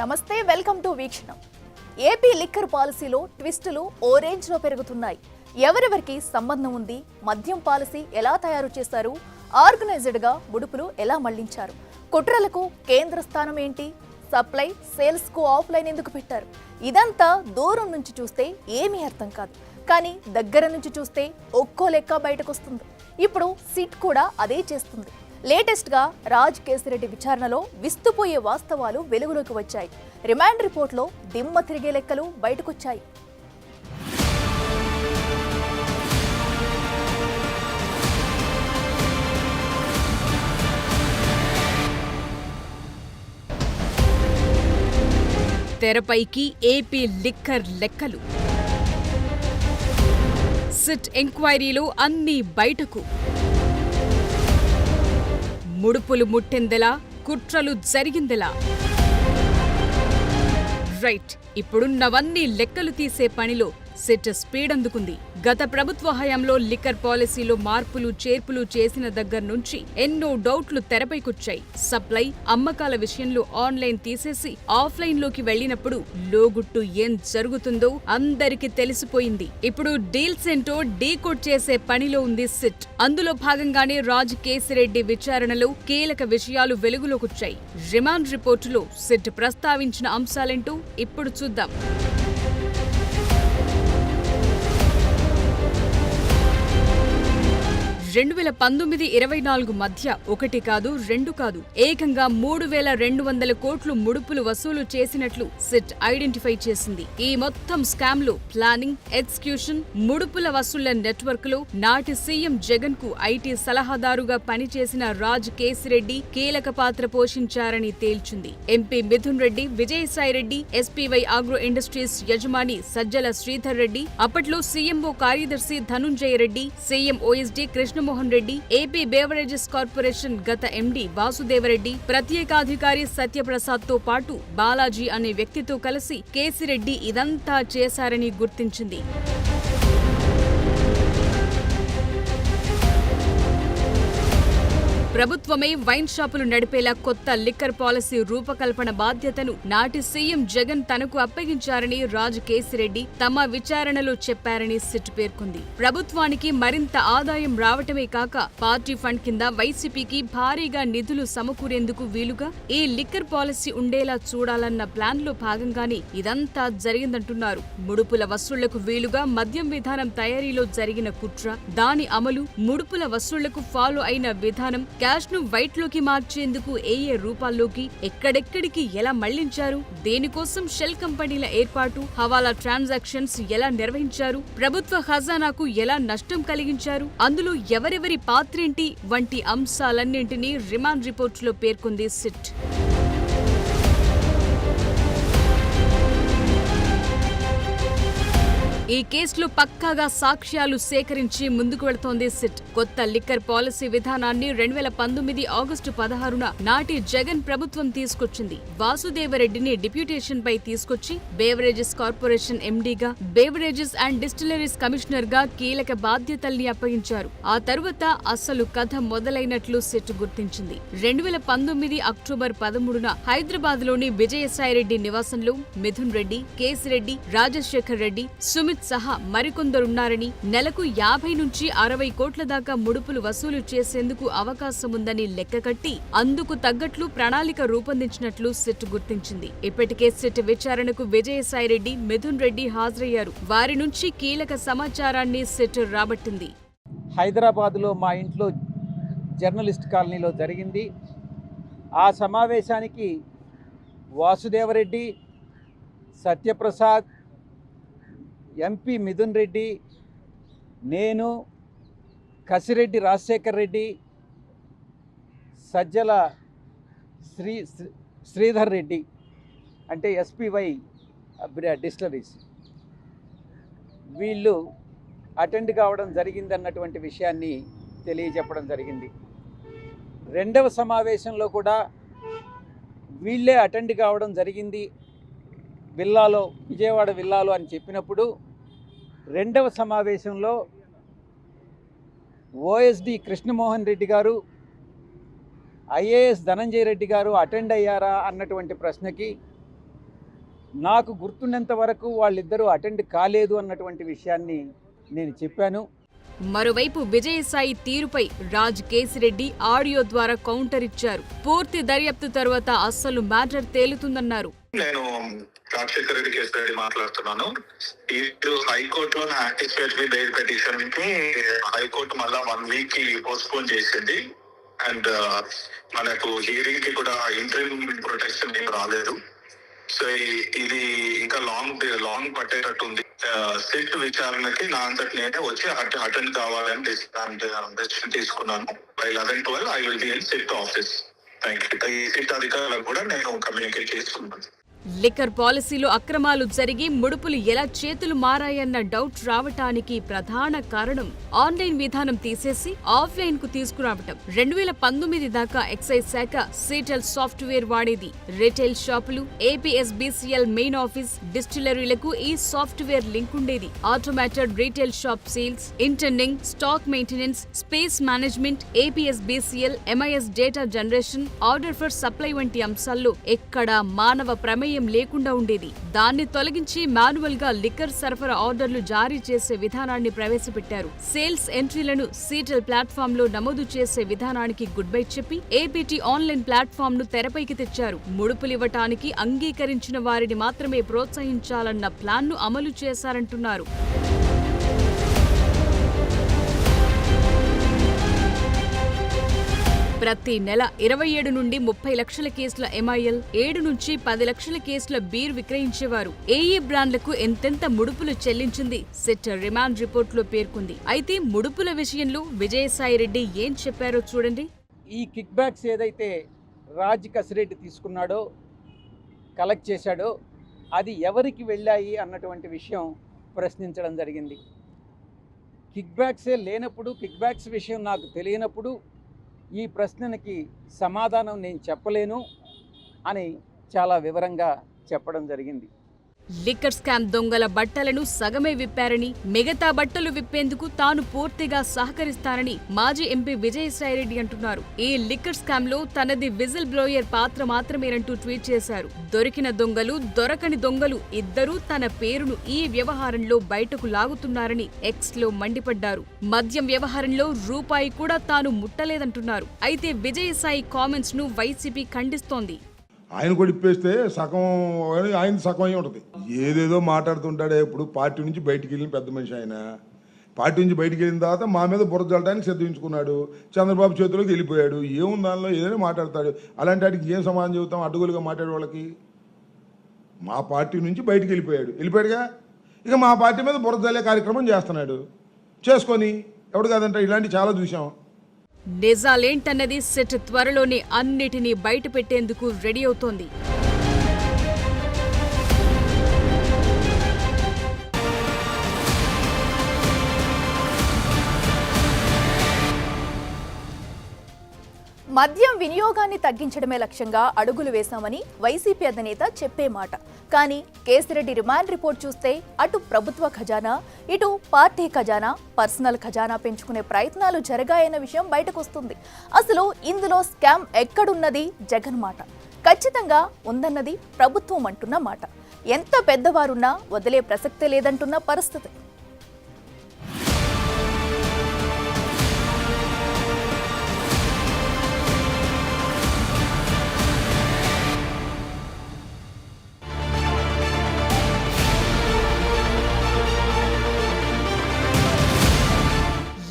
నమస్తే, welcome to వీక్షణం. AP liquor పాలసీలో ట్విస్టులు ఓ రేంజ్లో పెరుగుతున్నాయి. ఎవరెవరికి సంబంధం ఉంది, మద్యం పాలసీ ఎలా తయారు చేశారు, ఆర్గనైజ్డ్గా ముడుపులు ఎలా మళ్లించారు, కుట్రలకు కేంద్ర స్థానం ఏంటి, సప్లై సేల్స్కు ఆఫ్లైన్ ఎందుకు పెట్టారు, ఇదంతా దూరం నుంచి చూస్తే ఏమీ అర్థం కాదు. కానీ దగ్గర నుంచి చూస్తే ఒక్కో లెక్క బయటకొస్తుంది. ఇప్పుడు సిట్ కూడా అదే చేస్తుంది. లేటెస్ట్గా రాజ్ కేసిరెడ్డి విచారణలో విస్తుపోయే వాస్తవాలు వెలుగులోకి వచ్చాయి. రిమాండ్ రిపోర్ట్లో దిమ్మ తిరిగే లెక్కలు బయటకొచ్చాయి. తెరపైకి ఏపీ లిక్కర్ లెక్కలు. సిట్ ఎంక్వైరీలో అన్నీ బయటకు. ముడుపులు ముట్టిందెలా, కుట్రలు జరిగిందెలా? రైట్, ఇప్పుడున్నవన్నీ లెక్కలు తీసే పనిలో సిట్ స్పీడ్ అందుకుంది. గత ప్రభుత్వ హయాంలో లిక్కర్ పాలసీలో మార్పులు చేర్పులు చేసిన దగ్గర నుంచి ఎన్నో డౌట్లు తెరపైకొచ్చాయి. సప్లై, అమ్మకాల విషయంలో ఆన్లైన్ తీసేసి ఆఫ్లైన్ లోకి వెళ్లినప్పుడు లోగుట్టు ఏం జరుగుతుందో అందరికీ తెలిసిపోయింది. ఇప్పుడు డీల్స్ ఏంటో డీకోడ్ చేసే పనిలో ఉంది సిట్. అందులో భాగంగానే రాజ్ కేసిరెడ్డి విచారణలో కీలక విషయాలు వెలుగులోకొచ్చాయి. రిమాండ్ రిపోర్టులో సిట్ ప్రస్తావించిన అంశాలేంటో ఇప్పుడు చూద్దాం. 2019-24 మధ్య ఒకటి కాదు, రెండు కాదు, ఏకంగా 3200 కోట్లు ముడుపులు వసూలు చేసినట్లు సిట్ ఐడెంటిఫై చేసింది. ఈ మొత్తం స్కామ్ లో ప్లానింగ్, ఎగ్జిక్యూషన్, ముడుపుల వసూళ్ల నెట్వర్క్ లో నాటి సీఎం జగన్ కు ఐటీ సలహాదారుగా పనిచేసిన రాజ్ కేసిరెడ్డి కీలక పాత్ర పోషించారని తేల్చింది. MP Mithun Reddy, Vijayasai Reddy, SPY agro industries యజమాని సజ్జల శ్రీధర్ రెడ్డి, అప్పట్లో సీఎంఓ కార్యదర్శి Dhanunjaya Reddy, CM OSD Krishnamohan Reddy, AP beverages corporation గత ఎండీ వాసుదేవరెడ్డి, ప్రత్యేకాధికారి సత్యప్రసాద్ తో పాటు బాలాజీ అనే వ్యక్తితో కలిసి కేసిరెడ్డి ఇదంతా చేశారని గుర్తించింది. ప్రభుత్వమే వైన్ షాపులు నడిపేలా కొత్త లిక్కర్ పాలసీ రూపకల్పన బాధ్యతను నాటి సీఎం జగన్ తనకు అప్పగించారని రాజ్ కేసిరెడ్డి తమ విచారణలో చెప్పారని సిట్ పేర్కొంది. ప్రభుత్వానికి మరింత ఆదాయం రావటమే కాక పార్టీ ఫండ్ కింద వైసీపీకి భారీగా నిధులు సమకూరేందుకు వీలుగా ఈ లిక్కర్ పాలసీ ఉండేలా చూడాలన్న ప్లాన్ లో భాగంగానే ఇదంతా జరిగిందంటున్నారు. ముడుపుల వసూళ్లకు వీలుగా మద్యం విధానం తయారీలో జరిగిన కుట్ర, దాని అమలు, ముడుపుల వసూళ్లకు ఫాలో అయిన విధానం, క్యాష్ ను వైట్ లోకి మార్చేందుకు ఏ రూపాల్లోకి, ఎక్కడెక్కడికి ఎలా మళ్లించారు, దేనికోసం షెల్ కంపెనీల ఏర్పాటు, హవాలా ట్రాన్సాక్షన్స్ ఎలా నిర్వహించారు, ప్రభుత్వ ఖజానాకు ఎలా నష్టం కలిగించారు, అందులో ఎవరెవరి పాత్రేంటి వంటి అంశాలన్నింటినీ రిమాండ్ రిపోర్టులో పేర్కొంది సిట్. ఈ కేసులో పక్కాగా సాక్ష్యాలు సేకరించి ముందుకు వెళుతోంది సిట్. కొత్త లిక్కర్ పాలసీ విధానాన్ని 2019 ఆగస్టు 16న నాటి జగన్ ప్రభుత్వం తీసుకొచ్చింది. వాసుదేవరెడ్డిని డిప్యూటేషన్ పై తీసుకొచ్చి బేవరేజెస్ కార్పొరేషన్ ఎండీగా, బేవరేజెస్ అండ్ డిస్టిలరీస్ కమిషనర్ గా కీలక బాధ్యతల్ని అప్పగించారు. ఆ తరువాత అసలు కథ మొదలైనట్లు సిట్ గుర్తించింది. 2019 అక్టోబర్ 13న హైదరాబాద్ లోని విజయసాయిరెడ్డి నివాసంలో మిథున్ రెడ్డి, కేసిరెడ్డి, రాజశేఖర్ రెడ్డి, సుమిత్ సహా మరికొందరున్నారని, నెలకు 50 నుంచి 60 కోట్ల దాకా ముడుపులు వసూలు చేసేందుకు అవకాశముందని లెక్కకట్టి అందుకు తగ్గట్లు ప్రణాళిక రూపొందించినట్లు సిట్ గుర్తించింది. ఇప్పటికే సిట్ విచారణకు విజయసాయిరెడ్డి, మిథున్ రెడ్డి హాజరయ్యారు. వారి నుంచి కీలక సమాచారాన్ని సిట్ రాబట్టింది. హైదరాబాద్లో మా ఇంట్లో జర్నలిస్ట్ కాలనీలో జరిగింది. ఆ సమావేశానికి వాసుదేవరెడ్డి, సత్యప్రసాద్, ఎంపీ మిథున్ రెడ్డి, నేను, కసిరెడ్డి రాజశేఖర్ రెడ్డి, సజ్జల శ్రీధర్ రెడ్డి అంటే ఎస్పీవై డిస్టిలరీస్, వీళ్ళు అటెండ్ కావడం జరిగిందన్నటువంటి విషయాన్ని తెలియజెప్పడం జరిగింది. రెండవ సమావేశంలో కూడా వీళ్ళే అటెండ్ కావడం జరిగింది విల్లాలో, విజయవాడ విల్లాలో అని చెప్పినప్పుడు రెండవ సమావేశంలో ఓఎస్డి కృష్ణమోహన్ రెడ్డి గారు, ఐఏఎస్ ధనంజయ రెడ్డి గారు అటెండ్ అయ్యారా అన్నటువంటి ప్రశ్నకి నాకు గుర్తున్నంత వరకు వాళ్ళిద్దరూ అటెండ్ కాలేదు అన్నటువంటి విషయాన్ని నేను చెప్పాను. మరోవైపు విజయసాయి తీరుపై రాజ్ కేసిరెడ్డి ఆడియో ద్వారా కౌంటర్ ఇచ్చారు. పూర్తి దర్యాప్తు తర్వాత అస్సలు మ్యాటర్ తేలుతుందన్నారు. నేను రాజశేఖర రెడ్డి కేసిరెడ్డి మాట్లాడుతున్నాను. ఈ హైకోర్టులో యాంటిసిపేటరీ బెయిల్ పిటిషన్ కి హైకోర్టు మళ్ళా 1 వీక్ కి పోస్ట్పోన్ చేసింది. అండ్ మనకు హియరింగ్ కి కూడా ఇంటరిమ్ ప్రొటెక్షన్ ఏం రాలేదు. సో ఇది ఇంకా లాంగ్ పట్టేటట్టు ఉంది. సిట్ విచారణకి నా అంతటి నేనే వచ్చి అటెండ్ కావాలని డెసిషన్ తీసుకున్నాను. By 11-12 I will be in SIT office. Thank you. ఈ సిట్ అధికారులకు కూడా నేను కమ్యూనికేట్ చేసుకున్నాను. లిక్కర్ పాలసీలో అక్రమాలు జరిగి ముడుపులు ఎలా చేతులు మారాయన్న డౌట్ రావటానికి ప్రధాన కారణం ఆన్లైన్ విధానం తీసేసి ఆఫ్లైన్ కు తీసుకురావటం. 2019 దాకా ఎక్సైజ్ శాఖ సీటెల్ సాఫ్ట్వేర్ వాడేది. రిటైల్ షాపులు, ఏపీఎస్బీసీఎల్ మెయిన్ ఆఫీస్, డిస్టిలరీలకు ఈ సాఫ్ట్వేర్ లింక్ ఉండేది. Automated retail shop sales, indenting, stock maintenance, space management, APSBCL, MIS data generation, order for supply వంటి అంశాల్లో ఎక్కడా మానవ ప్రమేయం లేకుండా ఉండేది. దాన్ని తొలగించి మాన్యువల్ గా లిక్కర్ సరఫరా ఆర్డర్లు జారీ చేసే విధానాన్ని ప్రవేశపెట్టారు. సేల్స్ ఎంట్రీలను సీటెల్ ప్లాట్ఫామ్ లో నమోదు చేసే విధానానికి గుడ్ బై చెప్పి ఏపీటీ ఆన్లైన్ ప్లాట్ఫామ్ ను తెరపైకి తెచ్చారు. ముడుపులివ్వటానికి అంగీకరించిన వారిని మాత్రమే ప్రోత్సహించాలన్న ప్లాన్ ను అమలు చేశారంటున్నారు. ప్రతి నెల 27 నుండి 30 లక్షల కేసుల ఎంఐఎల్, 7 నుంచి 10 లక్షల కేసుల బీర్ విక్రయించేవారు. ఏఏ బ్రాండ్లకు ఎంతెంత ముడుపులు చెల్లించింది సిట్ రిమాండ్ రిపోర్టులో పేర్కొంది. అయితే ముడుపుల విషయంలో విజయసాయి రెడ్డి ఏం చెప్పారో చూడండి. ఈ కిక్ బ్యాక్స్ ఏదైతే రాజ్ కేసిరెడ్డి తీసుకున్నాడో, కలెక్ట్ చేశాడో, అది ఎవరికి వెళ్ళాయి అన్నటువంటి విషయం ప్రశ్నించడం జరిగింది. కిక్ బ్యాక్సే లేనప్పుడు, కిక్ బ్యాక్స్ విషయం నాకు తెలియనప్పుడు ఈ ప్రశ్నకి సమాధానం నేను చెప్పలేను అని చాలా వివరంగా చెప్పడం జరిగింది. లిక్కర్ స్కామ్ దొంగల బట్టలను సగమే విప్పారని, మిగతా బట్టలు విప్పేందుకు తాను పూర్తిగా సహకరిస్తానని మాజీ ఎంపీ విజయసాయిరెడ్డి అంటున్నారు. ఈ లిక్కర్ స్కామ్ లో తనది విజిల్ బ్లోయర్ పాత్ర మాత్రమేనంటూ ట్వీట్ చేశారు. దొరికిన దొంగలు, దొరకని దొంగలు ఇద్దరూ తన పేరును ఈ వ్యవహారంలో బయటకు లాగుతున్నారని ఎక్స్ లో మండిపడ్డారు. మద్యం వ్యవహారంలో రూపాయి కూడా తాను ముట్టలేదంటున్నారు. అయితే విజయసాయి కామెంట్స్ ను వైసీపీ ఖండిస్తోంది. ఆయన కూడా ఇప్పేస్తే సగం ఆయన సగం అయి ఉంటుంది. ఏదేదో మాట్లాడుతుంటాడే. ఇప్పుడు పార్టీ నుంచి బయటికి వెళ్ళిన పెద్ద మనిషి ఆయన. పార్టీ నుంచి బయటికి వెళ్ళిన తర్వాత మా మీద బుర్ర జల్లడానికి సిద్ధించుకున్నాడు. చంద్రబాబు చేతిలోకి వెళ్ళిపోయాడు. ఏముంది దానిలో, ఏదైనా మాట్లాడతాడు. అలాంటి వాటికి ఏం సమాధానం చెబుతాం అడ్డగోలుగా మాట్లాడే వాళ్ళకి? మా పార్టీ నుంచి బయటికి వెళ్ళిపోయాడుగా. ఇక మా పార్టీ మీద బుర్ర జల్లే కార్యక్రమం చేస్తున్నాడు. చేసుకొని ఎవడు కాదంట. ఇలాంటివి చాలా చూసాం. నిజాలేంటన్నది సిట్ త్వరలోనే అన్నిటినీ బయట పెట్టేందుకు రెడీ అవుతోంది. మద్యం వినియోగాన్ని తగ్గించడమే లక్ష్యంగా అడుగులు వేశామని వైసీపీ అధినేత చెప్పే మాట. కానీ కేసిరెడ్డి రిమాండ్ రిపోర్ట్ చూస్తే అటు ప్రభుత్వ ఖజానా, ఇటు పార్టీ ఖజానా, పర్సనల్ ఖజానా పెంచుకునే ప్రయత్నాలు జరిగాయన్న విషయం బయటకొస్తుంది. అసలు ఇందులో స్కామ్ ఎక్కడున్నది జగన్ మాట, ఖచ్చితంగా ఉందన్నది ప్రభుత్వం అంటున్న మాట. ఎంత పెద్దవారున్నా వదిలే ప్రసక్తే లేదంటున్న పరిస్థితి.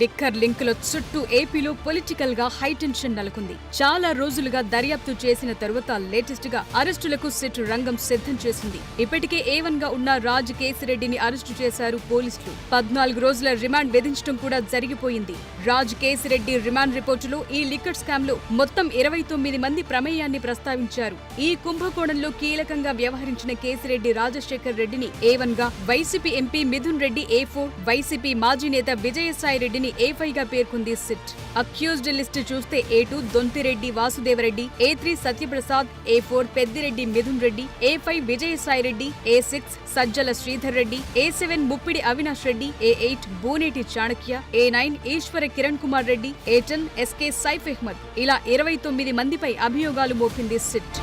లిక్కర్ లింకుల చుట్టూ ఏపీలో పొలిటికల్ గా హైటెన్షన్ నెలకొంది. చాలా రోజులుగా దర్యాప్తు చేసిన తరువాత లేటెస్ట్ గా అరెస్టులకు సిట్ రంగం సిద్ధం చేసింది. ఇప్పటికే A1 గా ఉన్న రాజ్ కేసిరెడ్డిని అరెస్టు చేశారు పోలీసులు. 14 రోజుల రిమాండ్ విధించడం కూడా జరిగిపోయింది. రాజ్ కేసిరెడ్డి రిమాండ్ రిపోర్టులో ఈ లిక్కర్ స్కామ్ లో మొత్తం 29 మంది ప్రమేయాన్ని ప్రస్తావించారు. ఈ కుంభకోణంలో కీలకంగా వ్యవహరించిన కేసిరెడ్డి రాజశేఖర్ రెడ్డిని A1 గా, YCP MP Mithun Reddy A4, YCP మాజీ నేత విజయసాయి రెడ్డిని A5 గా పేర్కొంది సిట్. అక్యూజ్డ్ లిస్ట్ చూస్తే A2 Dontireddy Vasudeva Reddy, A3 Satyaprasad, A4 Peddireddy Mithun Reddy, A5 Vijayasai Reddy, A6 Sajjala Sridhar Reddy, A7 Muppidi Avinash Reddy, A8 Buneti Chanakya, A9 ఈశ్వర కిరణ్ కుమార్ రెడ్డి, A10 SK సైఫ్ అహ్మద్. ఇలా 29 మందిపై అభియోగాలు మోపింది సిట్.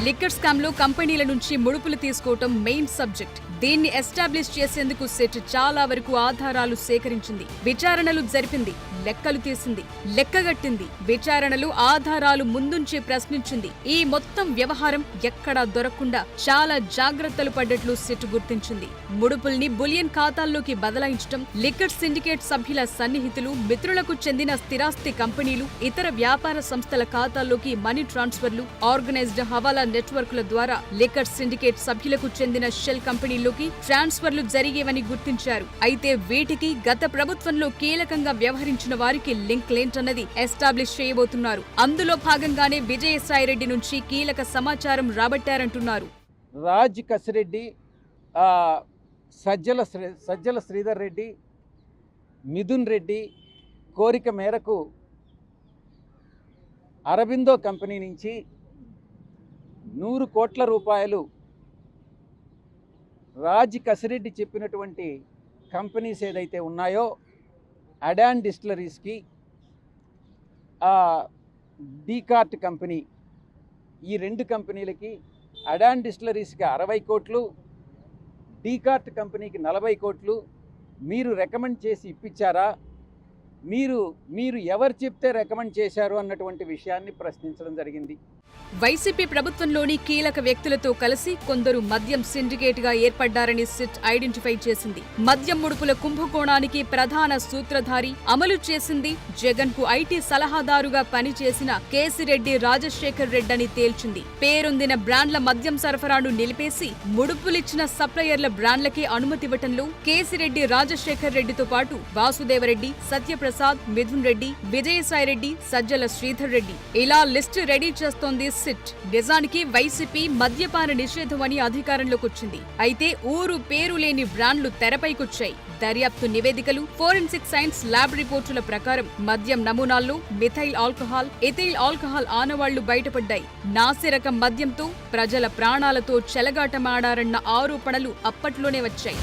లిక్కర్ స్కామ్ లో కంపెనీల నుంచి ముడుపులు తీసుకోవటం మెయిన్ సబ్జెక్ట్. దీన్ని ఎస్టాబ్లిష్ చేసేందుకు సిట్ చాలా వరకు ఆధారాలు సేకరించింది, విచారణలు జరిపింది, లెక్కలు తీసింది, లెక్కగట్టింది, విచారణలు ఆధారాలు ముందుంచి ప్రశ్నించింది. ఈ మొత్తం వ్యవహారం ఎక్కడా దొరకకుండా చాలా జాగ్రత్తలు పడ్డట్లు సిట్ గుర్తించింది. ముడుపుల్ని బులియన్ ఖాతాల్లోకి బదలాయించడం, లిక్కర్ సిండికేట్ సభ్యుల సన్నిహితులు, మిత్రులకు చెందిన స్థిరాస్తి కంపెనీలు, ఇతర వ్యాపార సంస్థల ఖాతాల్లోకి మనీ ట్రాన్స్ఫర్లు, ఆర్గనైజ్డ్ హవాలా నెట్వర్క్ల ద్వారా లిక్కర్ సిండికేట్ సభ్యులకు చెందిన షెల్ కంపెనీల్లోకి ట్రాన్స్ఫర్లు జరిగేవని గుర్తించారు. అయితే వీటికి గత ప్రభుత్వంలో కీలకంగా వ్యవహరించిన వారికి లింక్ లేంటన్నది ఎస్టాబ్లిష్ చేయబోతున్నారు. అందులో భాగంగానే విజయసాయిరెడ్డి నుంచి కీలక సమాచారం రాబట్టారంటున్నారు. రాజ్ కసిరెడ్డి, సజ్జల శ్రీధర్ రెడ్డి, మిథున్ రెడ్డి కోరిక మేరకు అరబిందో కంపెనీ నుంచి 100 కోట్ల రూపాయలు రాజ్ కసిరెడ్డి చెప్పినటువంటి కంపెనీస్ ఏదైతే ఉన్నాయో అడాన్ డిస్టిలరీస్కి, డీకార్ట్ కంపెనీ, ఈ 2 కంపెనీలకి, అడాన్ డిస్టిలరీస్కి 60 కోట్లు, డీకార్ట్ కంపెనీకి 40 కోట్లు మీరు రికమెండ్ చేసి ఇప్పించారా, మీరు ఎవరు చెప్తే రికమెండ్ చేశారు అన్నటువంటి విషయాన్ని ప్రశ్నించడం జరిగింది. వైసీపీ ప్రభుత్వంలోని కీలక వ్యక్తులతో కలిసి కొందరు మద్యం సిండికేట్ గా ఏర్పడ్డారని సిట్ ఐడెంటిఫై చేసింది. మద్యం ముడుపుల కుంభకోణానికి ప్రధాన సూత్రధారి, అమలు చేసింది జగన్ కు ఐటీ సలహాదారుగా పనిచేసిన కేసిరెడ్డి రాజశేఖర్ రెడ్డి తేల్చింది. పేరొందిన బ్రాండ్ల మద్యం సరఫరాను నిలిపేసి ముడుపులిచ్చిన సప్లయర్ల బ్రాండ్లకే అనుమతివ్వటంలో కేసిరెడ్డి రాజశేఖర్ రెడ్డితో పాటు వాసుదేవరెడ్డి, సత్యప్రసాద్, మిథున్ రెడ్డి, విజయసాయిరెడ్డి, సజ్జల శ్రీధర్ రెడ్డి ఇలా లిస్టు రెడీ చేస్తోంది సిట్. నిజానికి వైసీపీ మద్యపాన నిషేధం అని అధికారంలోకి వచ్చింది. అయితే ఊరు పేరు లేని బ్రాండ్లు తెరపైకొచ్చాయి. దర్యాప్తు నివేదికలు, ఫోరెన్సిక్ సైన్స్ ల్యాబ్ రిపోర్టుల ప్రకారం మద్యం నమూనాల్లో మిథైల్ ఆల్కహాల్, ఎథైల్ ఆల్కహాల్ ఆనవాళ్లు బయటపడ్డాయి. నాసిరకం మద్యంతో ప్రజల ప్రాణాలతో చెలగాటమాడారన్న ఆరోపణలు అప్పట్లోనే వచ్చాయి.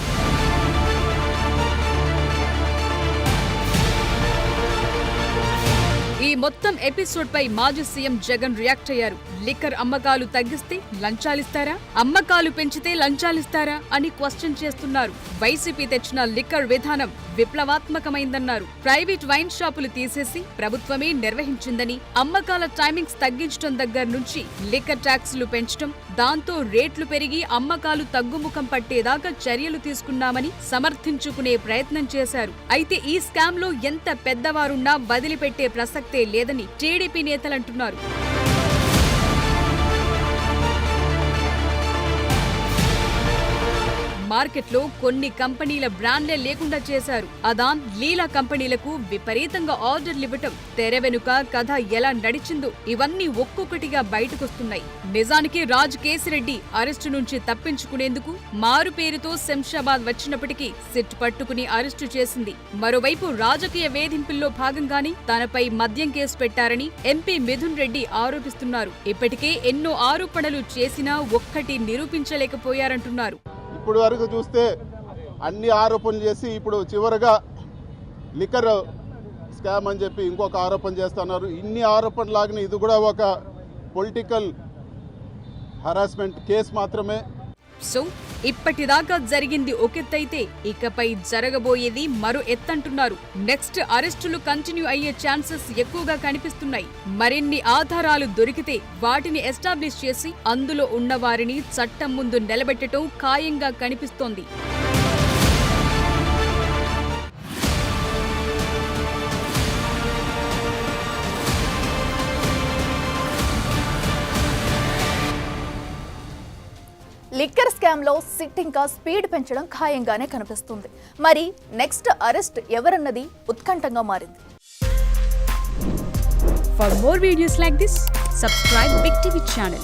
ఈ మొత్తం ఎపిసోడ్ పై మాజీ సీఎం జగన్ రియాక్ట్ అయ్యారు. లిక్కర్ అమ్మకాలు తగ్గిస్తే లంచాలిస్తారా, అమ్మకాలు పెంచితే లంచాలిస్తారా అని క్వశ్చన్ చేస్తున్నారు. వైసీపీ తెచ్చిన లిక్కర్ విధానం విప్లవాత్మకమైందన్నారు. ప్రైవేట్ వైన్ షాపులు తీసేసి ప్రభుత్వమే నిర్వహించిందని, అమ్మకాల టైమింగ్స్ తగ్గించడం దగ్గర నుంచి లిక్కర్ ట్యాక్సులు పెంచడం, దాంతో రేట్లు పెరిగి అమ్మకాలు తగ్గుముఖం పట్టేదాకా చర్యలు తీసుకున్నామని సమర్థించుకునే ప్రయత్నం చేశారు. అయితే ఈ స్కామ్ లో ఎంత పెద్దవారున్నా వదిలిపెట్టే ప్రసక్తే లేదని టీడీపీ నేతలంటున్నారు. మార్కెట్లో కొన్ని కంపెనీల బ్రాండ్లే లేకుండా చేశారు. అదాన్, లీలా కంపెనీలకు విపరీతంగా ఆర్డర్లివ్వటం, తెర వెనుక కథ ఎలా నడిచిందో ఇవన్నీ ఒక్కొక్కటిగా బయటకొస్తున్నాయి. నిజానికి రాజ్ కేసిరెడ్డి అరెస్టు నుంచి తప్పించుకునేందుకు మారు పేరుతో శంషాబాద్ వచ్చినప్పటికీ సిట్ పట్టుకుని అరెస్టు చేసింది. మరోవైపు రాజకీయ వేధింపుల్లో భాగంగానే తనపై మద్యం కేసు పెట్టారని ఎంపీ మిథున్ రెడ్డి ఆరోపిస్తున్నారు. ఇప్పటికే ఎన్నో ఆరోపణలు చేసినా ఒక్కటి నిరూపించలేకపోయారంటున్నారు. ఇప్పుడు వరకు చూస్తే అన్ని ఆరోపణలు చేసి ఇప్పుడు చివరగా లిక్కర్ స్కామ్ అని చెప్పి ఇంకొక ఆరోపణ చేస్తున్నారు. ఇన్ని ఆరోపణలాగిన ఇది కూడా ఒక పొలిటికల్ హరాస్మెంట్ కేసు మాత్రమే. సో ఇప్పటిదాకా జరిగింది ఒకెత్తైతే ఇకపై జరగబోయేది మరో ఎత్తంటున్నారు. నెక్స్ట్ అరెస్టులు కంటిన్యూ అయ్యే ఛాన్సెస్ ఎక్కువగా కనిపిస్తున్నాయి. మరిన్ని ఆధారాలు దొరికితే వాటిని ఎస్టాబ్లిష్ చేసి అందులో ఉన్నవారిని చట్టం ముందు నిలబెట్టడం ఖాయంగా కనిపిస్తోంది. లిక్కర్ స్కామ్ లో సిట్ ఇంకా స్పీడ్ పెంచడం ఖాయంగానే కనిపిస్తుంది. మరి నెక్స్ట్ అరెస్ట్ ఎవరన్నది ఉత్కంఠంగా మారింది. For more videos like this, subscribe Big TV channel.